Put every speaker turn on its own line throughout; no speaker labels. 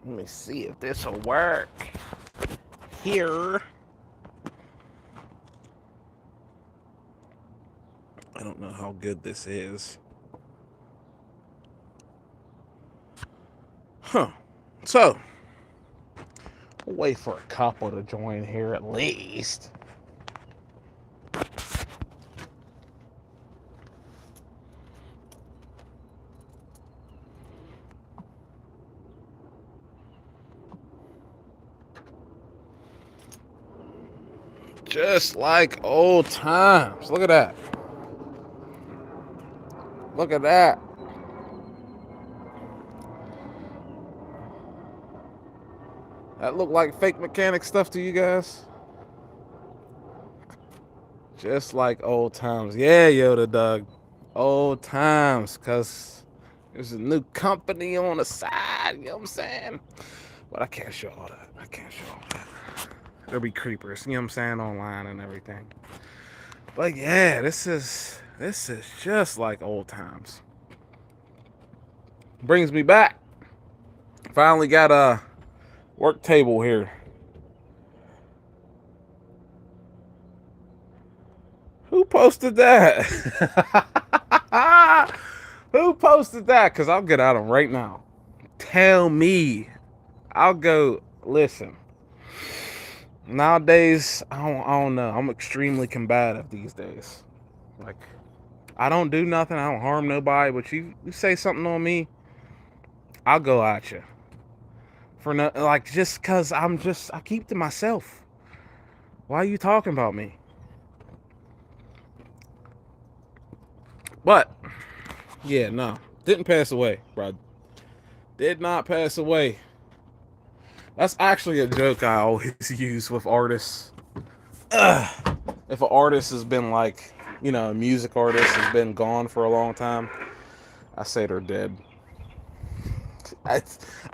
Let me see if this will work here. I don't know how good this is. Huh. So, we'll wait for a couple to join here at least. Just like old times. Look at that. Look at that. That look like fake mechanic stuff to you guys? Just like old times. Yeah, Yoda Doug. Old times, because there's a new company on the side, you know what I'm saying? But I can't show all that. I can't show all that. There'll be creepers, you know what I'm saying, online and everything. But yeah, this is just like old times. Brings me back. Finally got a work table here. Who posted that? Who posted that? Because I'll get at them right now. Tell me. I'll go listen. Nowadays, I don't know. I'm extremely combative these days. Like, I don't do nothing. I don't harm nobody. But you say something on me, I'll go at you. For no, like, just because I keep to myself. Why are you talking about me? But, yeah, no. Didn't pass away, bro. Did not pass away. That's actually a joke I always use with artists. If an artist has been like, a music artist has been gone for a long time, I say they're dead. I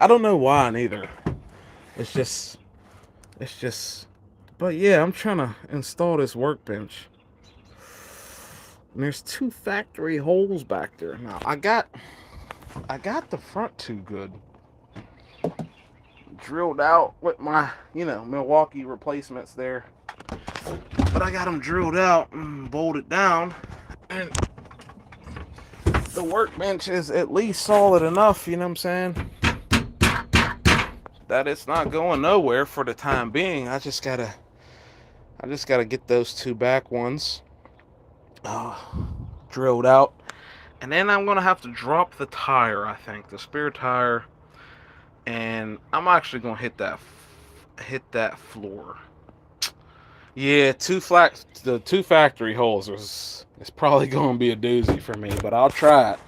don't know why neither. It's just, but yeah, I'm trying to install this workbench. And there's 2 factory holes back there. Now, I got the front 2 good. Drilled out with my, Milwaukee replacements there. But I got them drilled out and bolted down. And the workbench is at least solid enough, you know what I'm saying? That it's not going nowhere for the time being. I just gotta get those 2 back ones drilled out. And then I'm gonna have to drop the tire, I think. The spare tire. And I'm actually gonna hit that floor. Yeah, the 2 factory holes is probably gonna be a doozy for me, but I'll try it.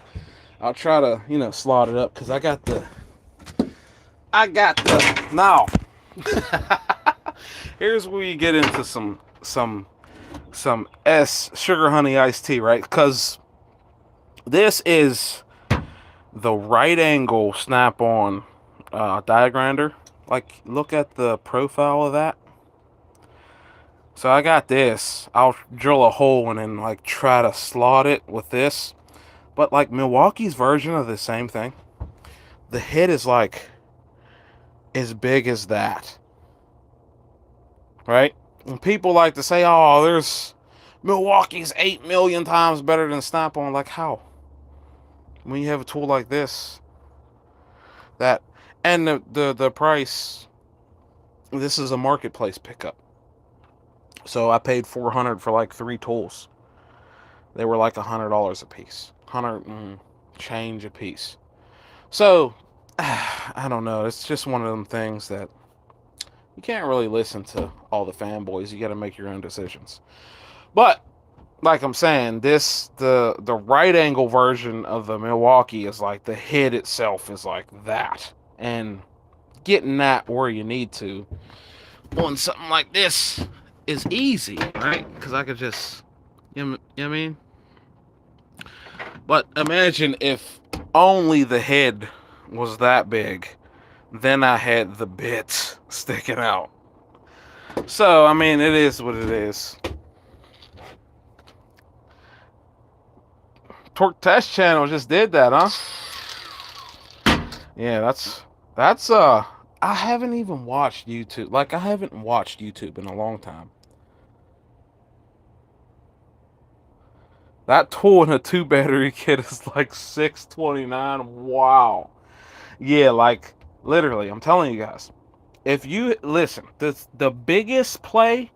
I'll try to, slot it up because I got the now. Here's where you get into some sugar honey iced tea, right? Because this is the right angle snap on die grinder. Like, look at the profile of that. So I got this. I'll drill a hole and then like try to slot it with this. But like Milwaukee's version of the same thing, the head is like as big as that. Right? And people like to say, oh, there's Milwaukee's 8 million times better than Snap-on. Like, how? When you have a tool like this, and the price, this is a marketplace pickup. So I paid $400 for like 3 tools. They were like $100 a piece, 100 and change a piece. So I don't know. It's just one of them things that you can't really listen to all the fanboys. You got to make your own decisions. But like I'm saying, the right angle version of the Milwaukee is like the head itself is like that, and getting that where you need to on something like this is easy, right? Because I could just, you know what I mean? But imagine if only the head was that big, then I had the bits sticking out. So, I mean, it is what it is. Torque Test Channel just did that, huh? Yeah, That's I haven't even watched YouTube. Like I haven't watched YouTube in a long time. That tool in a 2 battery kit is like 629. Wow. Yeah, like literally, I'm telling you guys. If you listen, the biggest play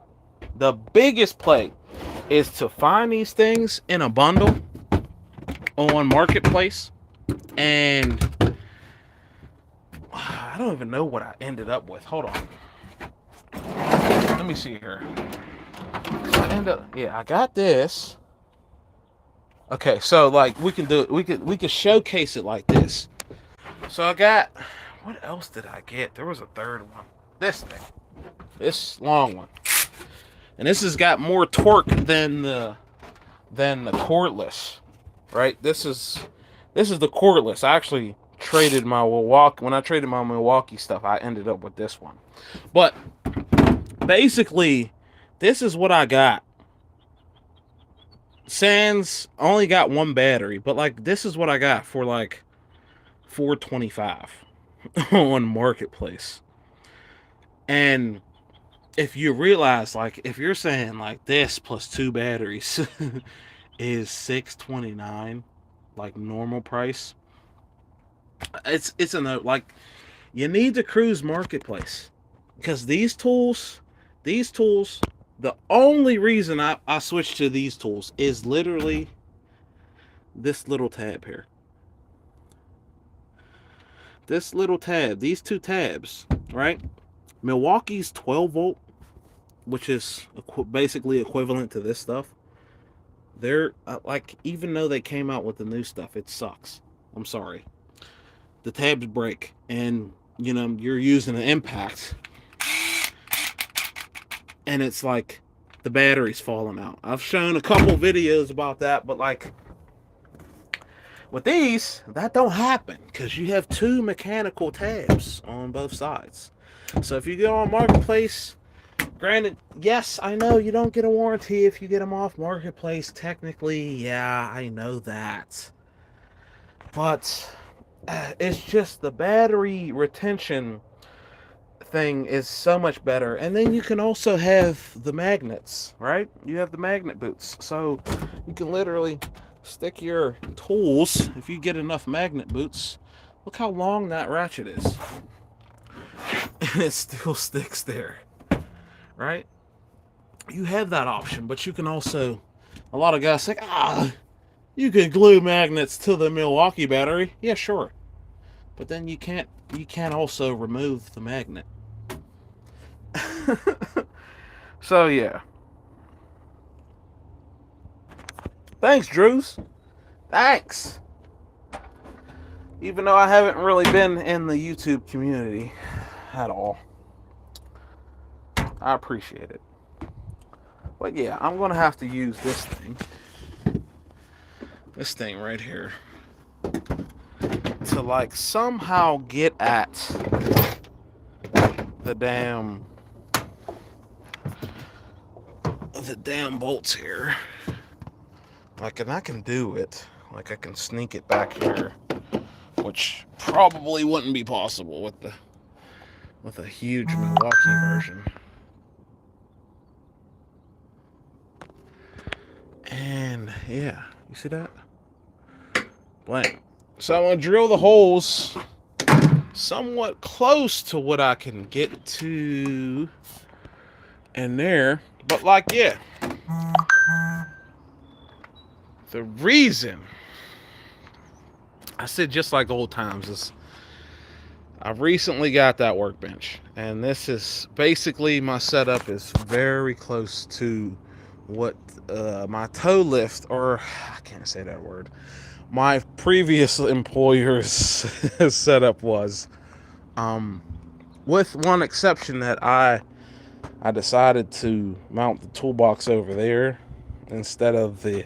is to find these things in a bundle on Marketplace. And I don't even know what I ended up with. Hold on. Let me see here. I got this. Okay, so like we can do it. We could showcase it like this. So I got, what else did I get? There was a third one. This thing. This long one. And this has got more torque than the cordless. Right? This is the cordless. I actually traded my Milwaukee, when I traded my Milwaukee stuff, I ended up with this one. But basically, this is what I got. Sans only got one battery, but like this is what I got for like 425 on Marketplace. And if you realize, like, if you're saying like this plus 2 batteries is 629, like normal price, it's a no. Like, you need to cruise Marketplace because these tools, the only reason I switched to these tools is literally this little tab here. This little tab, these two tabs, right? Milwaukee's 12 volt, which is basically equivalent to this stuff. They're like, even though they came out with the new stuff, it sucks. I'm sorry. The tabs break, and you're using an impact, and it's like the battery's falling out. I've shown a couple videos about that, but like with these, that don't happen because you have two mechanical tabs on both sides. So if you go on Marketplace, granted, yes, I know you don't get a warranty if you get them off Marketplace. Technically, yeah, I know that. But it's just the battery retention thing is so much better. And then you can also have the magnets, right? You have the magnet boots. So you can literally stick your tools, if you get enough magnet boots. Look how long that ratchet is. And it still sticks there, right? You have that option, but you can also, a lot of guys say, you can glue magnets to the Milwaukee battery. Yeah, sure. But then you can't also remove the magnet. So yeah. Thanks, Drews. Thanks. Even though I haven't really been in the YouTube community at all, I appreciate it. But yeah, I'm gonna have to use this thing right here, to like somehow get at the damn bolts here. Like, and I can do it. Like, I can sneak it back here, which probably wouldn't be possible with a huge Milwaukee version. And yeah, you see that? Blank. So I'm gonna drill the holes somewhat close to what I can get to in there. But like, yeah, the reason I said just like old times is I recently got that Workbench, and this is basically my setup is very close to what my toe lift, or I can't say that word, my previous employer's setup was, with one exception that I decided to mount the toolbox over there instead of the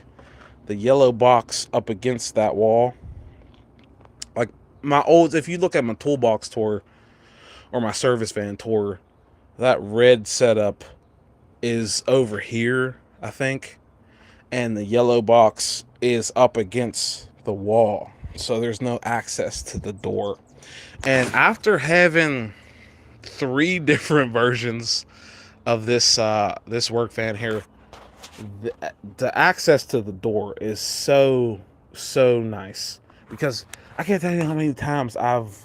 yellow box up against that wall. Like my old, if you look at my toolbox tour or my service van tour, that red setup is over here, I think, and the yellow box is up against the wall. so there's no access to the door. And after having 3 different versions of this work van here, the, the access to the door is so nice, because I can't tell you how many times I've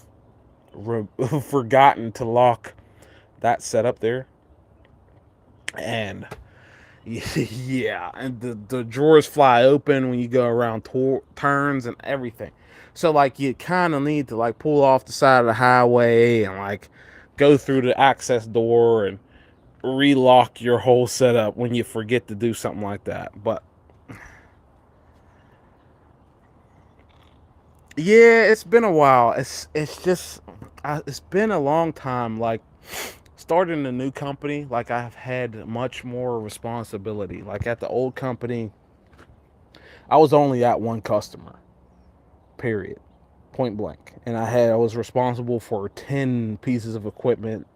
forgotten to lock that setup there. And yeah, and the drawers fly open when you go around turns and everything. So like you kind of need to like pull off the side of the highway and like go through the access door and relock your whole setup when you forget to do something like that. But yeah, it's been a while. It's just it's been a long time. Like starting a new company, like I've had much more responsibility. Like at the old company, I was only at one customer, period, point blank, and I was responsible for 10 pieces of equipment,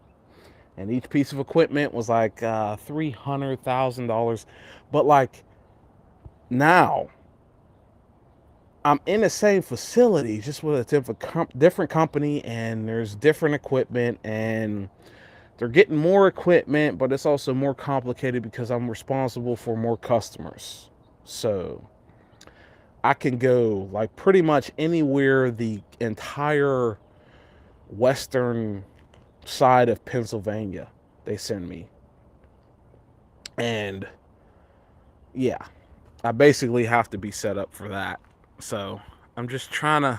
and each piece of equipment was like $300,000. But like now, I'm in the same facility, just with a different company, and there's different equipment, and they're getting more equipment, but it's also more complicated because I'm responsible for more customers. So I can go like pretty much anywhere the entire western side of Pennsylvania they send me. And yeah, I basically have to be set up for that. So I'm just trying to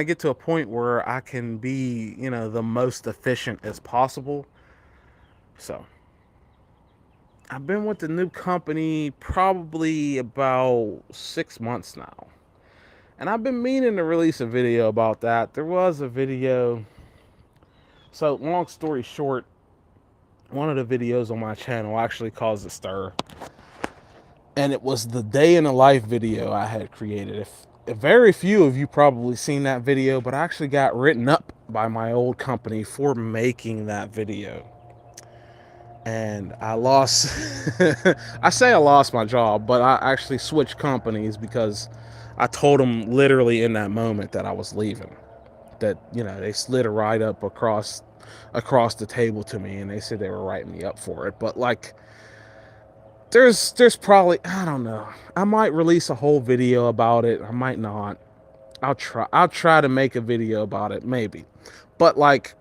get to a point where I can be, the most efficient as possible. So I've been with the new company probably about 6 months now. And I've been meaning to release a video about that. There was a video. So, long story short, one of the videos on my channel actually caused a stir. And it was the day in the life video I had created. If very few of you probably seen that video, but I actually got written up by my old company for making that video. And I lost, I say I lost my job, but I actually switched companies because I told them literally in that moment that I was leaving. That, they slid a write up across the table to me, and they said they were writing me up for it. But like, there's probably, I don't know, I might release a whole video about it, I might not. I'll try to make a video about it, maybe. But like,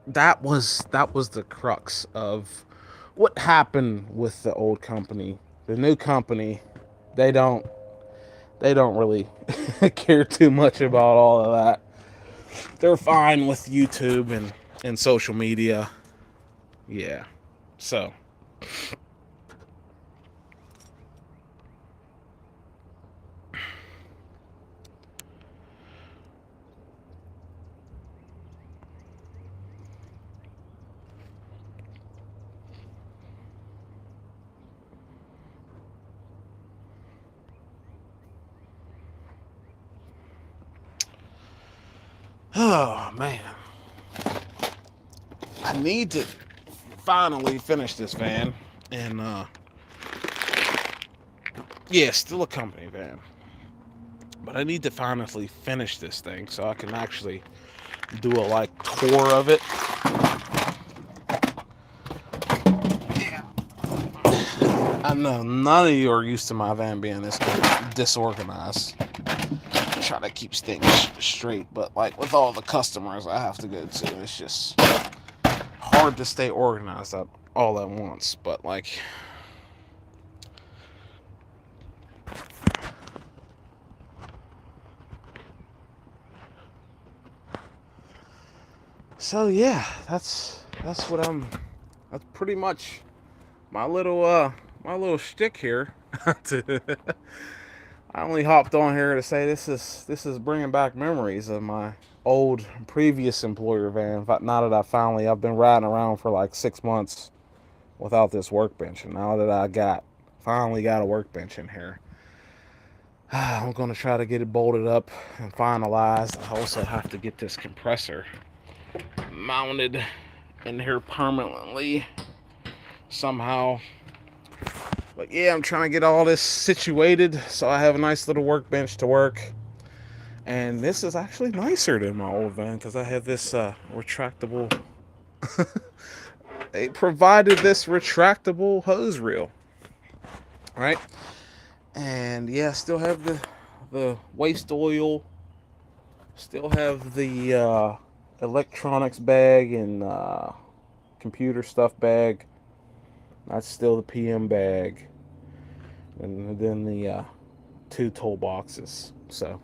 that was the crux of what happened with the old company. The new company, they don't they don't really care too much about all of that. They're fine with YouTube and social media. Yeah. So, oh man, I need to finally finish this van. And yeah, still a company van, but I need to finally finish this thing so I can actually do a like tour of it. I know none of you are used to my van being this disorganized. I try to keep things straight, but like with all the customers I have to go to, it's just hard to stay organized all at once. But like, so yeah, that's what that's pretty much my little shtick here. I only hopped on here to say this is bringing back memories of my old previous employer van. Now that I've been riding around for like 6 months without this workbench, and now that I finally got a workbench in here, I'm gonna try to get it bolted up and finalized. I also have to get this compressor mounted in here permanently somehow. But yeah, I'm trying to get all this situated so I have a nice little workbench to work. And this is actually nicer than my old van because I have this retractable. They provided this retractable hose reel, right? And yeah, still have the waste oil. Still have the electronics bag and computer stuff bag. That's still the PM bag, and then the two toolboxes. So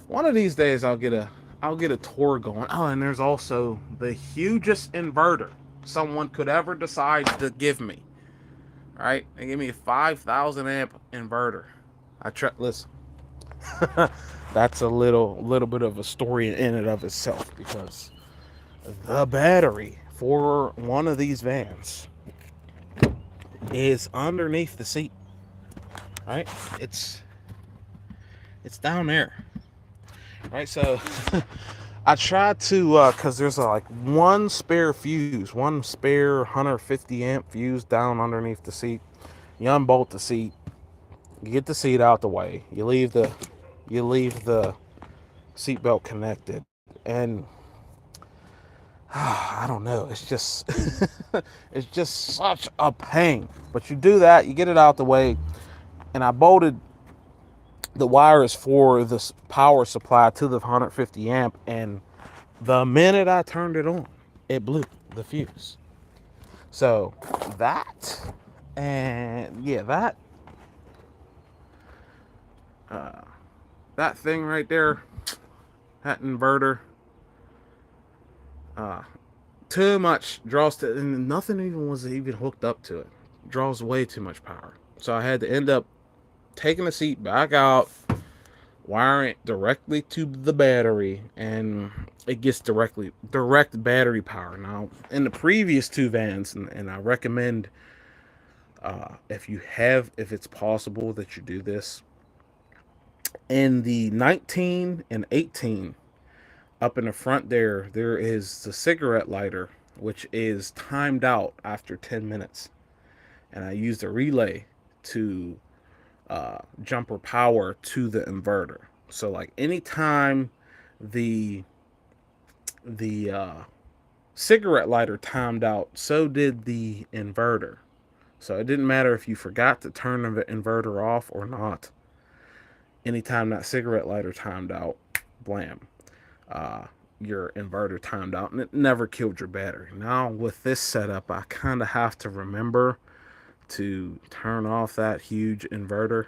one of these days I'll get a tour going. Oh, and there's also the hugest inverter someone could ever decide to give me. All right, they give me a 5,000 amp inverter. Listen. That's a little bit of a story in and of itself because the battery for one of these vans is underneath the seat. Right? It's down there. Right? So I tried to cuz there's like one spare fuse, one spare 150 amp fuse down underneath the seat. You unbolt the seat, you get the seat out the way. You leave the seatbelt connected, and I don't know. It's just it's just such a pain. But you do that, you get it out the way, and I bolted the wires for this power supply to the 150 amp, and the minute I turned it on, it blew the fuse. So that, and yeah, uh, that thing right there, that inverter, uh, too much draws to, and nothing even was even hooked up to it. Draws way too much power. So I had to end up taking the seat back out, wiring it directly to the battery, and it gets direct battery power. Now, in the previous two vans, and I recommend if it's possible that you do this, in the 19 and 18, up in the front there is the cigarette lighter, which is timed out after 10 minutes. And I used a relay to jumper power to the inverter. So like anytime the cigarette lighter timed out, so did the inverter. So it didn't matter if you forgot to turn the inverter off or not. Anytime that cigarette lighter timed out, blam, uh, your inverter timed out, and it never killed your battery. Now with this setup, I kind of have to remember to turn off that huge inverter.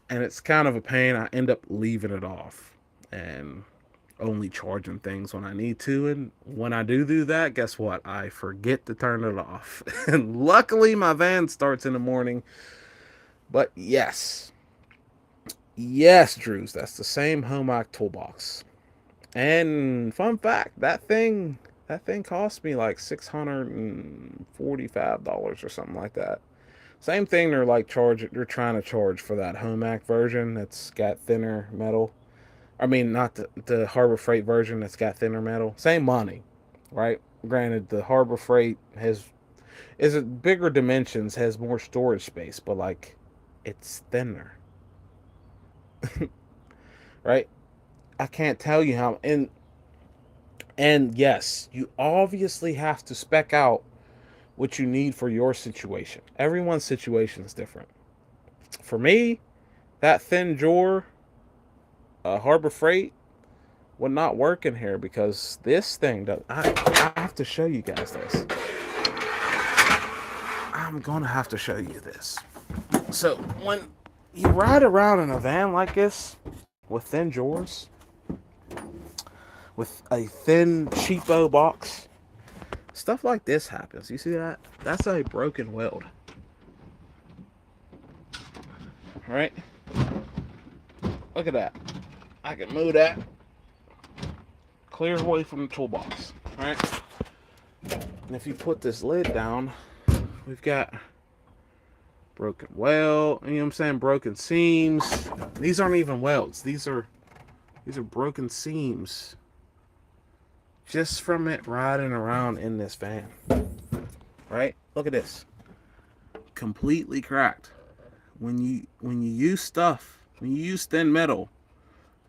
And it's kind of a pain. I end up leaving it off and only charging things when I need to. And when I do that, guess what? I forget to turn it off. And luckily, my van starts in the morning. But yes, Drews, that's the same Homac toolbox. And fun fact, that thing cost me like $645 or something like that. Same thing they're trying to charge for that Homac version that's got thinner metal. I mean, not the Harbor Freight version that's got thinner metal. Same money, right? Granted, the Harbor Freight is it bigger dimensions, has more storage space, but like it's thinner. Right? I can't tell you how, and yes, you obviously have to spec out what you need for your situation. Everyone's situation is different. For me, that thin drawer, Harbor Freight, would not work in here because this thing does. I have to show you guys this. I'm gonna have to show you this. So when you ride around in a van like this with thin drawers, with a thin cheapo box, stuff like this happens. You see that? That's a broken weld. All right? Look at that. I can move that clear away from the toolbox. All right? And if you put this lid down, we've got broken weld, you know what I'm saying? Broken seams. These aren't even welds. These are broken seams just from it riding around in this van. Right? Look at this. completely cracked. When you use stuff, when you use thin metal,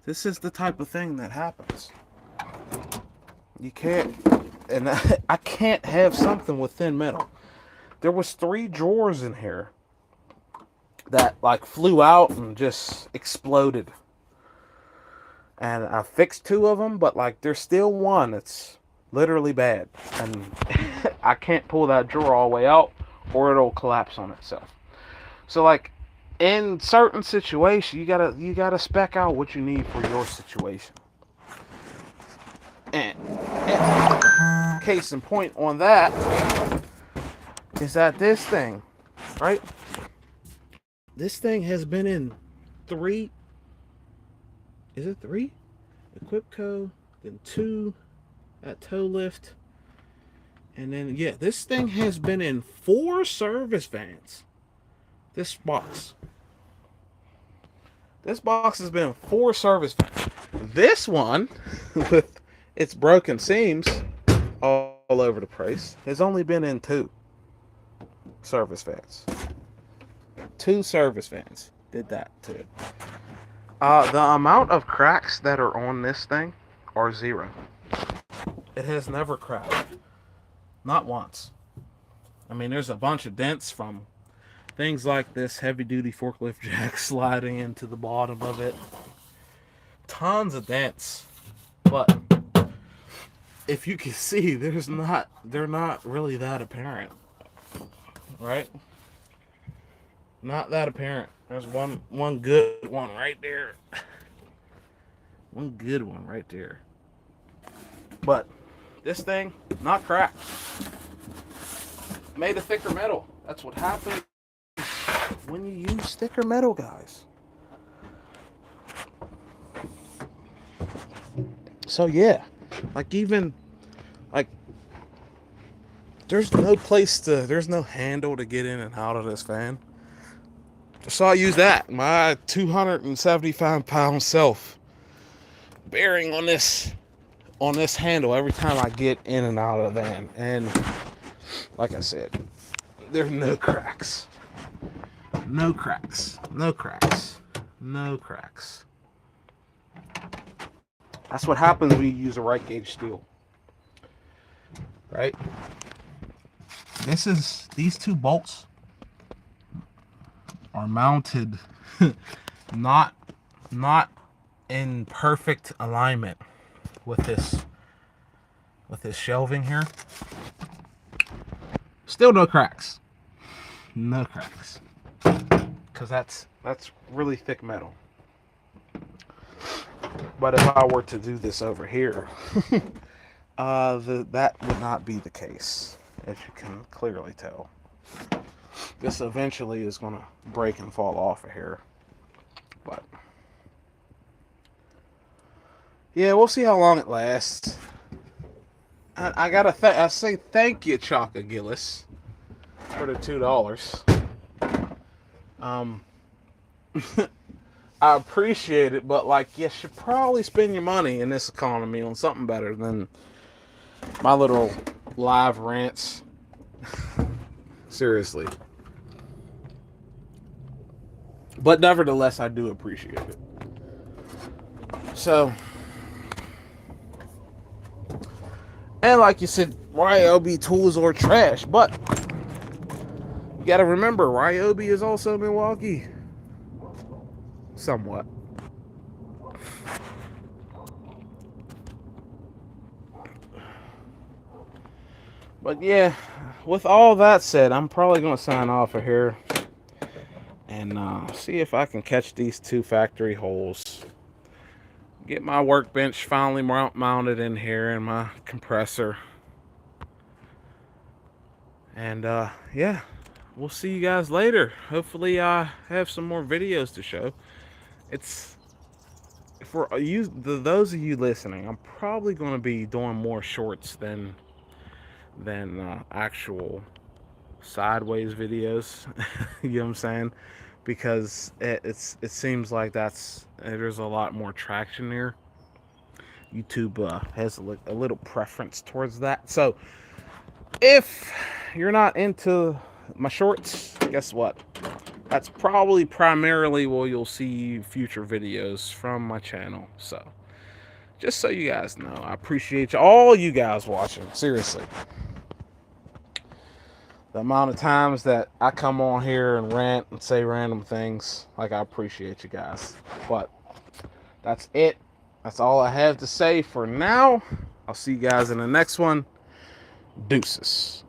this is the type of thing that happens. You can't, and I can't have something with thin metal. There was 3 drawers in here that like flew out and just exploded. And I fixed 2 of them, but like there's still one that's literally bad, and I can't pull that drawer all the way out, or it'll collapse on itself. So like in certain situations, you gotta spec out what you need for your situation. And case in point on that is that this thing, right? This thing has been in 3. Is it 3? Equipco, then 2 at toe lift, and then yeah, this thing has been in 4 service vans. This box has been in 4 service vans. This one with its broken seams all over the place has only been in 2 service vans. 2 service vans did that to it. The amount of cracks that are on this thing are 0. It has never cracked. Not once. I mean, there's a bunch of dents from things like this heavy-duty forklift jack sliding into the bottom of it. Tons of dents. But if you can see, they're not really that apparent. Right? Not that apparent. There's one good one right there. One good one right there. But this thing, not cracked. Made of thicker metal. That's what happens when you use thicker metal, guys. So yeah, like even like there's no handle to get in and out of this van. So I use that, my 275-pound self bearing on this handle every time I get in and out of the van. And like I said, there's no cracks. No cracks. No cracks. No cracks. That's what happens when you use a right gauge steel. Right? These 2 bolts are mounted not in perfect alignment with this shelving here. Still no cracks. No cracks. Because that's really thick metal. But if I were to do this over here, that would not be the case, as you can clearly tell. This eventually is going to break and fall off of here. But yeah, we'll see how long it lasts. I say thank you, Chaka Gillis, for the $2. I appreciate it, but like you should probably spend your money in this economy on something better than my little live rants. Seriously. But nevertheless, I do appreciate it. So, and like you said, Ryobi tools are trash, but you gotta remember, Ryobi is also Milwaukee. Somewhat. But yeah, with all that said, I'm probably going to sign off of here and see if I can catch these 2 factory holes. Get my workbench finally mounted in here and my compressor. And yeah, we'll see you guys later. Hopefully I have some more videos to show. It's for you, those of you listening, I'm probably going to be doing more shorts than actual sideways videos. You know what I'm saying? Because it seems like there's a lot more traction here. YouTube has a little preference towards that. So if you're not into my shorts, guess what? That's probably primarily where you'll see future videos from my channel. So, just so you guys know, I appreciate all you guys watching. Seriously. The amount of times that I come on here and rant and say random things, like, I appreciate you guys. But that's it. That's all I have to say for now. I'll see you guys in the next one. Deuces.